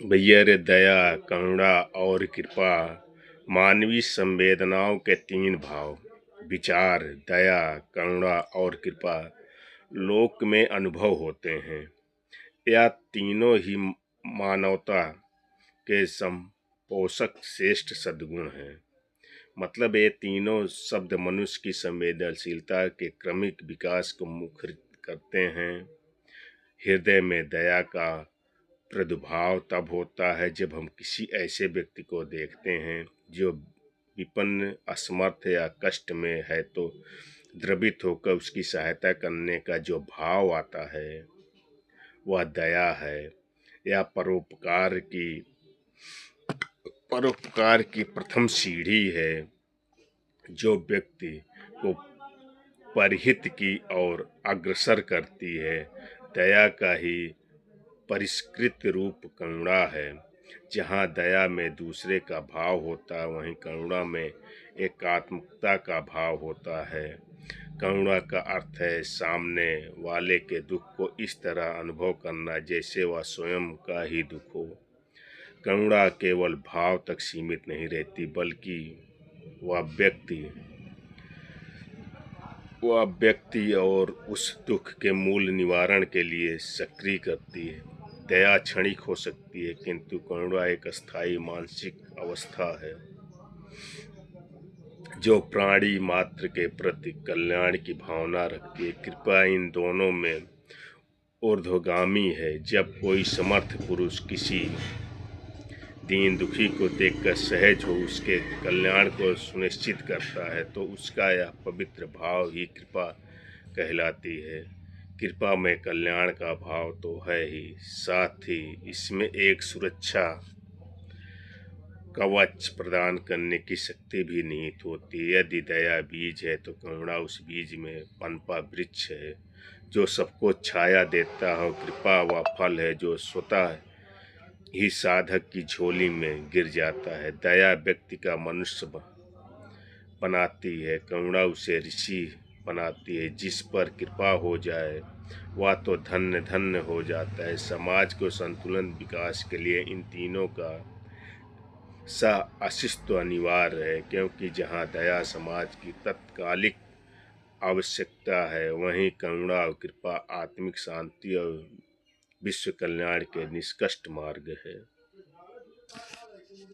भैया रे दया, करुणा और कृपा मानवीय संवेदनाओं के तीन भाव। विचार, दया, करुणा और कृपा लोक में अनुभव होते हैं। यह तीनों ही मानवता के संपोषक श्रेष्ठ सद्गुण हैं। मतलब ये तीनों शब्द मनुष्य की संवेदनशीलता के क्रमिक विकास को मुखरित करते हैं। हृदय में दया का प्रादुर्भाव तब होता है जब हम किसी ऐसे व्यक्ति को देखते हैं जो विपन्न, असमर्थ या कष्ट में है, तो द्रवित होकर उसकी सहायता करने का जो भाव आता है वह दया है। यह परोपकार की प्रथम सीढ़ी है जो व्यक्ति को परहित की ओर अग्रसर करती है। दया का ही परिष्कृत रूप करुणा है। जहाँ दया में दूसरे का भाव होता है, वहीं करुणा में एकात्मकता का भाव होता है। करुणा का अर्थ है सामने वाले के दुख को इस तरह अनुभव करना जैसे वह स्वयं का ही दुख हो। करुणा केवल भाव तक सीमित नहीं रहती, बल्कि वह व्यक्ति और उस दुख के मूल निवारण के लिए सक्रिय करती है। दया क्षणिक हो सकती है, किंतु करुणा एक अस्थायी मानसिक अवस्था है जो प्राणी मात्र के प्रति कल्याण की भावना रखती है। कृपा इन दोनों में ऊर्ध्वगामी है। जब कोई समर्थ पुरुष किसी दीन दुखी को देखकर सहज हो उसके कल्याण को सुनिश्चित करता है, तो उसका यह पवित्र भाव ही कृपा कहलाती है। कृपा में कल्याण का भाव तो है ही, साथ ही इसमें एक सुरक्षा कवच प्रदान करने की शक्ति भी निहित होती है। यदि दया बीज है तो करुणा उस बीज में पनपा वृक्ष है जो सबको छाया देता है। कृपा वह फल है जो स्वतः ही साधक की झोली में गिर जाता है। दया व्यक्ति का मनुष्य बनाती है, करुणा उसे ऋषि बनाती है। जिस पर कृपा हो जाए वह तो धन्य धन्य हो जाता है। समाज को संतुलन विकास के लिए इन तीनों का अस्तित्व अनिवार्य है, क्योंकि जहाँ दया समाज की तत्कालिक आवश्यकता है, वहीं करुणा और कृपा आत्मिक शांति और विश्व कल्याण के निष्कष्ट मार्ग है।